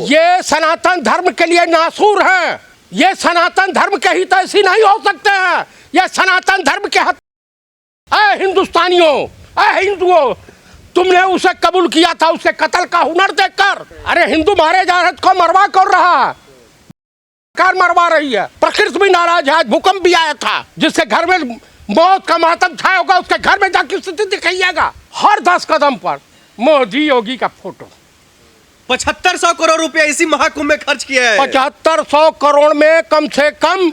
ये सनातन धर्म के लिए नासूर है। ये सनातन धर्म के हित ऐसी नहीं हो सकते हैं। ये सनातन धर्म के हिंदुस्तानियों, हिंदुओं, तुमने उसे कबूल किया था उसके कत्ल का हुनर देखकर। अरे हिंदू मारे जा रहे को मरवा कर रहा है, सरकार मरवा रही है। प्रकृति भी नाराज है। भूकंप भी आया था, जिसके घर में मौत का मातम छाया होगा उसके घर में जाकर स्थिति दिखाइएगा। हर 10 कदम पर मोदी योगी का फोटो। 7500 करोड़ रुपया इसी महाकुंभ में खर्च किया है। 7500 करोड़ में कम से कम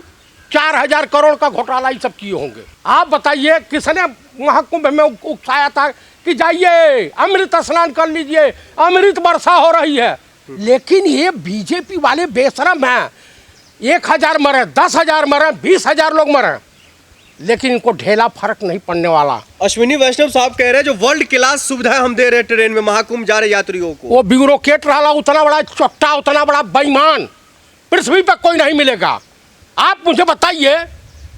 4000 करोड़ का घोटाला ही सब किए होंगे। आप बताइए किसने महाकुंभ में उकसाया था कि जाइए अमृत स्नान कर लीजिए, अमृत वर्षा हो रही है। लेकिन ये बीजेपी वाले बेशरम हैं। 1000 मरे, 10,000 मरे, 20,000 लोग मरे, लेकिन इनको ढेला फर्क नहीं पड़ने वाला। अश्विनी वैष्णव साहब कह रहे हैं जो वर्ल्ड क्लास सुविधाएं हम दे रहे हैं ट्रेन में महाकुंभ जा रहे यात्रियों को, वो ब्यूरोक्रेट रहा उतना बड़ा चोट्टा, उतना बड़ा बेईमान पृथ्वी पर कोई नहीं मिलेगा। आप मुझे बताइए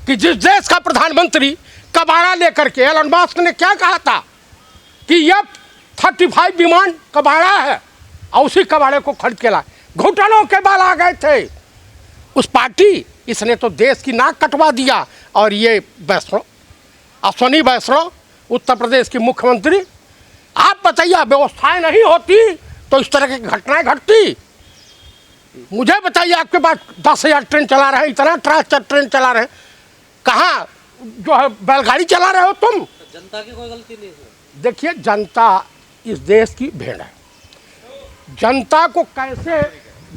कि जिस देश का प्रधानमंत्री कबाड़ा लेकर के, एलन मस्क ने क्या कहा था कि यह 35 विमान कबाड़ा है, और उसी कबाड़े को खरीद के लाए। घुटनों के बाल आ गए थे उस पार्टी, इसने तो देश की नाक कटवा दिया। और ये वैष्णव, अश्विनी वैष्णव, उत्तर प्रदेश की मुख्यमंत्री, आप बताइए व्यवस्थाएं नहीं होती तो इस तरह की घटनाएं घटती। मुझे बताइए आपके पास 10,000 ट्रेन चला रहे हैं, इतना ट्रेन चला रहे हैं, कहाँ जो है बैलगाड़ी चला रहे हो तुम? जनता की कोई गलती नहीं है। देखिए जनता इस देश की भेड़ है। जनता को कैसे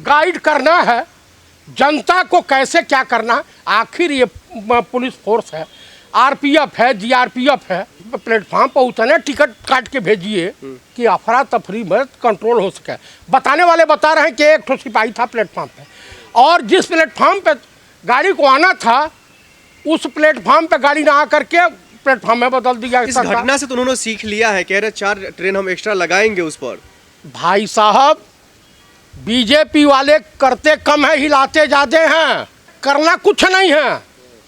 गाइड करना है, जनता को कैसे क्या करना है, आखिर ये पुलिस फोर्स है, आरपीएफ है, जीआरपीएफ है। प्लेटफॉर्म पर उतने टिकट काट के भेजिए कि अफरा तफरी में कंट्रोल हो सके। बताने वाले बता रहे हैं कि एक तो सिपाही था प्लेटफॉर्म पे, और जिस प्लेटफॉर्म पे गाड़ी को आना था उस प्लेटफॉर्म पे गाड़ी ना आकर के प्लेटफॉर्म में बदल दिया। इस घटना से तो उन्होंने सीख लिया है, कह रहे 4 ट्रेन हम एक्स्ट्रा लगाएंगे उस पर। भाई साहब, बीजेपी वाले करते कम है, हिलाते ज्यादा हैं। करना कुछ नहीं है,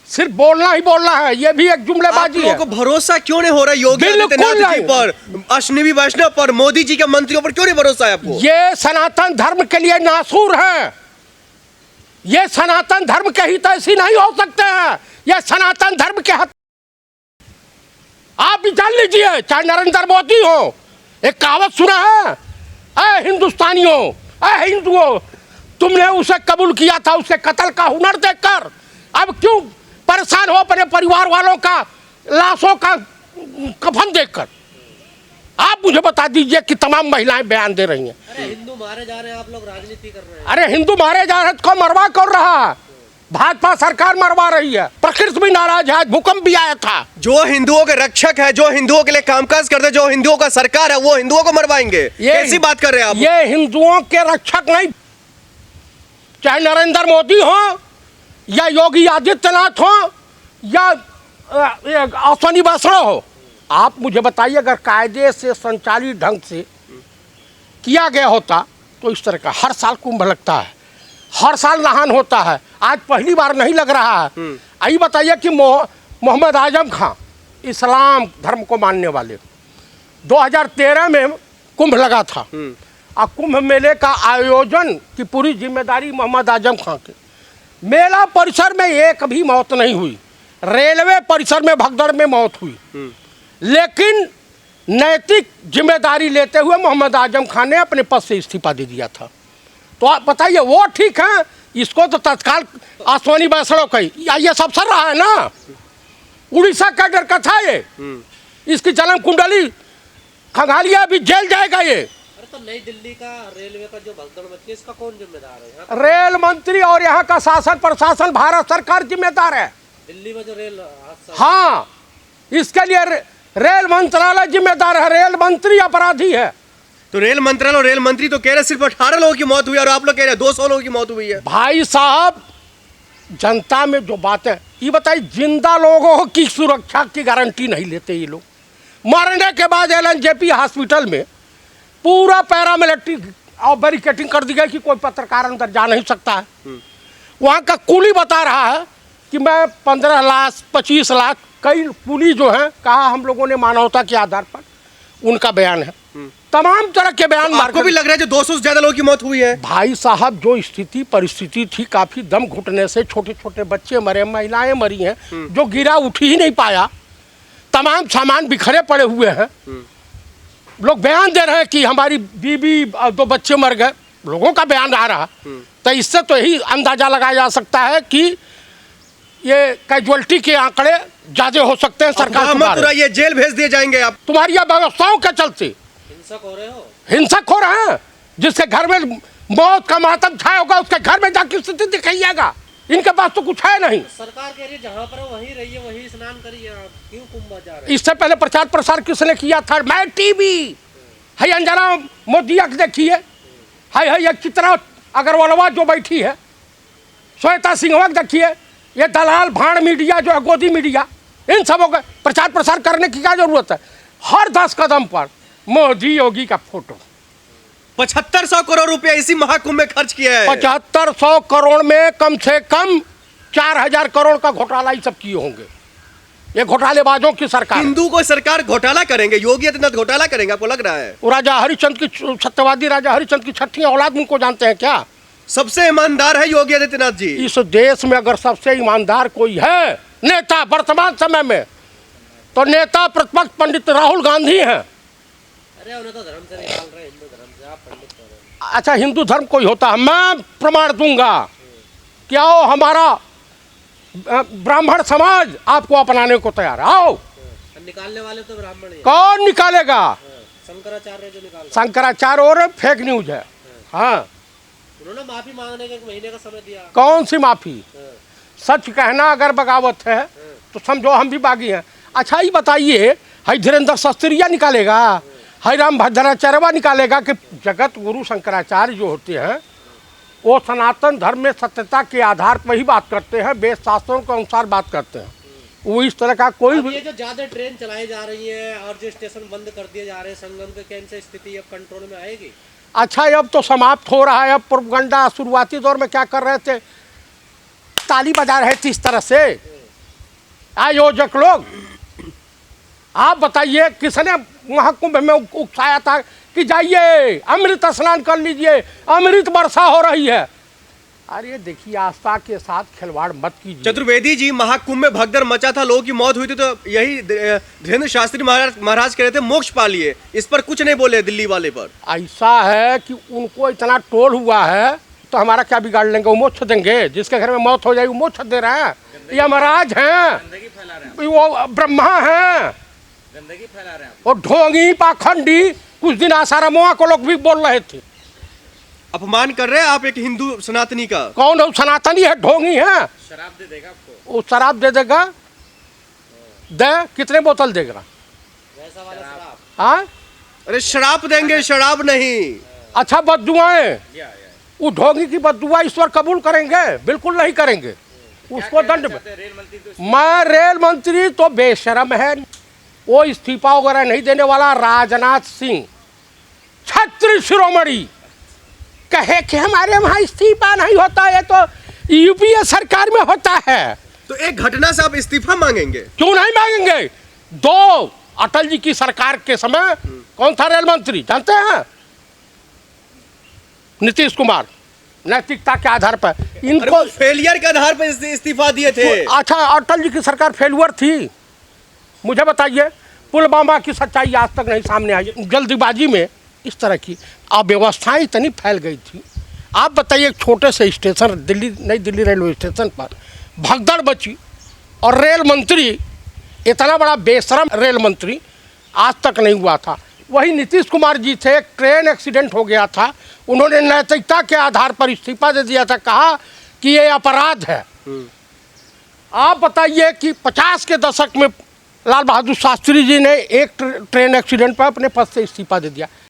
सिर्फ बोलना ही बोलना है। ये भी एक जुमलेबाजी है। आप लोगों को भरोसा क्यों नहीं हो रहा योगी आदित्यनाथ जी पर, अश्विनी वैष्णव पर, मोदी जी के मंत्रियों पर क्यों नहीं भरोसा है आपको? ये सनातन धर्म के लिए नासूर है। ये सनातन धर्म के हित ऐसी नहीं हो सकते हैं। ये सनातन धर्म के हक आप भी जान लीजिए, चाहे नरेंद्र मोदी हो। एक कहावत सुना है, हिंदुस्तानियों, हिंदुओं, तुमने उसे कबूल किया था उसके कत्ल का हुनर देखकर। अब क्यों परेशान हो अपने परिवार वालों का लाशों का कफन देखकर? आप मुझे बता दीजिए कि तमाम महिलाएं बयान दे रही हैं। अरे हिंदू मारे जा रहे हैं, आप लोग राजनीति कर रहे हैं। अरे हिंदू मारे जा रहे को मरवा कर रहा है, भाजपा सरकार मरवा रही है। प्रकृति भी नाराज है। भूकंप भी आया था। जो हिंदुओं के रक्षक है, जो हिंदुओं के लिए कामकाज करते, जो हिंदुओं का सरकार है, वो हिंदुओं को मरवाएंगे। कैसी बात कर रहे हैं आप? ये हिंदुओं के रक्षक नहीं, चाहे नरेंद्र मोदी हो या योगी आदित्यनाथ हो या अश्विनी वैष्णव हो। आप मुझे बताइए, अगर कायदे से संचालित ढंग से किया गया होता तो इस तरह का हर साल कुंभ लगता है, हर साल नहान होता है। आज पहली बार नहीं लग रहा है। आइए बताइए कि मोहम्मद आजम खां, इस्लाम धर्म को मानने वाले, 2013 में कुंभ लगा था, और कुंभ मेले का आयोजन की पूरी जिम्मेदारी मोहम्मद आजम खां की। मेला परिसर में एक भी मौत नहीं हुई, रेलवे परिसर में भगदड़ में मौत हुई, लेकिन नैतिक जिम्मेदारी लेते हुए मोहम्मद आजम खान ने अपने पद से इस्तीफा दे दिया था। तो आप बताइए वो ठीक है? इसको तो तत्काल अश्विनी वैष्णव कही, ये सब सर रहा है ना, उड़ीसा कैडर का था ये, इसकी जन्म कुंडली खंगालिया, अभी जेल जाएगा ये। अरे तो नई दिल्ली का रेलवे का जो भगदड़ मची, इसका कौन जिम्मेदार है? रेल मंत्री और यहाँ का शासन प्रशासन, भारत सरकार जिम्मेदार है। दिल्ली में जो रेल हादसा, हाँ, इसके लिए रेल मंत्रालय जिम्मेदार है, रेल मंत्री अपराधी है। तो रेल मंत्रालय और रेल मंत्री तो कह रहे सिर्फ 18 लोगों की मौत हुई, और आप लोग कह रहे हैं 200 लोगों की मौत हुई है। भाई साहब, जनता में जो बातें, ये बताइए, जिंदा लोगों की सुरक्षा की गारंटी नहीं लेते ये लोग। मरने के बाद एलएनजेपी हॉस्पिटल में पूरा पैरामिलिट्री और बैरिकेडिंग कर दी गई कि कोई पत्रकार अंदर जा नहीं सकता है। वहाँ का कुली बता रहा है कि मैं 15 लाख 25 लाख, कई कुली जो है कहा हम लोगों ने मानवता के आधार पर, उनका बयान है। तमाम तरह के बयान मार आपको भी लग रहा है जो 200 से ज्यादा लोगों की मौत हुई है? भाई साहब, जो स्थिति परिस्थिति थी, काफी दम घुटने से छोटे छोटे बच्चे मरे, महिलाएं मरी हैं, जो गिरा उठ ही नहीं पाया, तमाम सामान बिखरे पड़े हुए हैं। लोग बयान दे रहे हैं कि हमारी बीबी और 2 बच्चे मर गए, लोगों का बयान आ रहा। तो इससे तो यही अंदाजा लगाया जा सकता है कि ये कैजुअलिटी के आंकड़े ज्यादा हो सकते हैं। सरकार ये जेल भेज दिए जाएंगे आप तुम्हारी व्यवस्थाओं के चलते। हिंसक हो रहे हो, हिंसक हो रहे हैं। जिसके घर में मौत का मातम छाया होगा, उसके घर में जाकर स्थिति दिखाइएगा। इनके पास तो कुछ है नहीं। सरकार कह रही है जहाँ पर वहीं रहिए, वहीं स्नान करिए, आप क्यों कुंभ जा रहे हैं? इससे पहले प्रचार प्रसार किसने किया था? मैं टीवी है अंजना मोदी देखिए, है ये चित्रा अग्रवालवा जो बैठी है, श्वेता सिंह देखिए, ये दलाल भाड़ मीडिया जो है, गोदी मीडिया, इन सबों का प्रचार प्रसार करने की क्या जरूरत है? हर 10 कदम पर मोदी योगी का फोटो। 7500 करोड़ रुपया इसी महाकुंभ में खर्च किया है। 7500 करोड़ में कम से कम 4000 करोड़ का घोटाला ही सब किए होंगे। ये घोटालेबाजों की सरकार। हिंदू को सरकार घोटाला करेंगे, योगी आदित्यनाथ घोटाला करेंगे, आपको लग रहा है? राजा हरिश्चंद की, सत्यवादी राजा हरिश्चंद की 6ठी औलाद उनको जानते हैं क्या? सबसे ईमानदार है योगी आदित्यनाथ जी। इस देश में अगर सबसे ईमानदार कोई है नेता वर्तमान समय में, तो नेता प्रतिपक्ष पंडित राहुल गांधी हैं। अरे उन्हें तो धर्म से निकाल रहे हैं, हिंदू धर्म से, आप पंडित कह रहे हैं। अच्छा, हिंदू धर्म कोई होता है? मैं प्रमाण दूंगा। क्या हो, हमारा ब्राह्मण समाज आपको अपनाने को तैयार है। आओ। निकालने वाले तो ब्राह्मण ही हैं। कौन निकालेगा? शंकराचार्य जो निकाल, शंकराचार्य और फेक न्यूज है। हाँ, उन्होंने माफी मांगने का 1 महीने का समय दिया। कौन सी माफी? सच कहना अगर बगावत है तो समझो हम भी बागी हैं। अच्छा, ये बताइए, हई धीरेन्द्र शास्त्रिया निकालेगा, हई राम भद्राचार्यवा निकालेगा कि जगत गुरु शंकराचार्य जो होते हैं वो सनातन धर्म में सत्यता के आधार पर ही बात करते हैं, वेद शास्त्रों के अनुसार बात करते हैं। वो इस तरह का कोई भी। ये जो ज्यादा ट्रेन चलाई जा रही है और जो स्टेशन बंद कर दिए जा रहे हैं, संगम के कैसे स्थिति अब कंट्रोल में आएगी? अच्छा, अब तो समाप्त हो रहा है। अब प्रोपगंडा शुरुआती दौर में क्या कर रहे थे, ताली बजा रहे थे इस तरह से आयोजक लोग। आप बताइए, किसने महाकुंभ में उकसाया था कि जाइए अमृत स्नान कर लीजिए, अमृत वर्षा हो रही है? अरे देखिए, आस्था के साथ खिलवाड़ मत कीजिए। चतुर्वेदी जी, महाकुंभ में भगदड़ मचा था, लोगों की मौत हुई थी, तो यही धीरेन्द्र शास्त्री महाराज कह रहे थे मोक्ष पा लिए। इस पर कुछ नहीं बोले दिल्ली वाले पर। ऐसा है कि उनको इतना टोल हुआ है तो हमारा क्या बिगाड़ लेंगे? वो मोक्ष देंगे? जिसके घर में मौत हो जाएगी वो मोक्ष दे रहे हैं? ये महाराज हैं, वो ब्रह्मा हैं, गंदगी फैला रहे हैं। वो ढोंगी पाखंडी। कुछ दिन आसारामोआ को लोग भी बोल रहे थे, अपमान कर रहे हैं आप एक हिंदू सनातनी का। कौन है? सनातनी है, ढोंगी है। शराब दे देगा आपको? वो शराब दे देगा। दे, कितने बोतल देगा? वैसा वाला शराब। हाँ, अरे शराब देंगे, शराब नहीं। अच्छा, बददुआएं, वो ढोंगी की बददुआ ईश्वर कबूल करेंगे? बिल्कुल नहीं करेंगे। उसको दंड में। मैं रेल मंत्री तो बेशरम है, वो इस्तीफा वगैरह नहीं देने वाला। राजनाथ सिंह छत्र शिरोमणि कहे कि हमारे वहाँ इस्तीफा नहीं होता है, तो यूपीए सरकार में होता है। तो एक घटना से आप इस्तीफा मांगेंगे? क्यों नहीं मांगेंगे? 2 अटल जी की सरकार के समय कौन था रेल मंत्री जानते हैं? नीतीश कुमार। नैतिकता के आधार पर इनको फेलियर के आधार पर इस्तीफा दिए थे। अच्छा, अटल जी की सरकार फेलियर थी? मुझे बताइए, पुलवामा की सच्चाई आज तक नहीं सामने आई। जल्दीबाजी में इस तरह की अव्यवस्थाएं इतनी फैल गई थी। आप बताइए, एक छोटे से स्टेशन दिल्ली, नई दिल्ली रेलवे स्टेशन पर भगदड़ मची और रेल मंत्री, इतना बड़ा बेशरम रेल मंत्री आज तक नहीं हुआ था। वही नीतीश कुमार जी थे, एक ट्रेन एक्सीडेंट हो गया था, उन्होंने नैतिकता के आधार पर इस्तीफा दे दिया था, कहा कि ये अपराध है। आप बताइए कि 50 के दशक में लाल बहादुर शास्त्री जी ने एक ट्रेन एक्सीडेंट पर अपने पद से इस्तीफा दे दिया।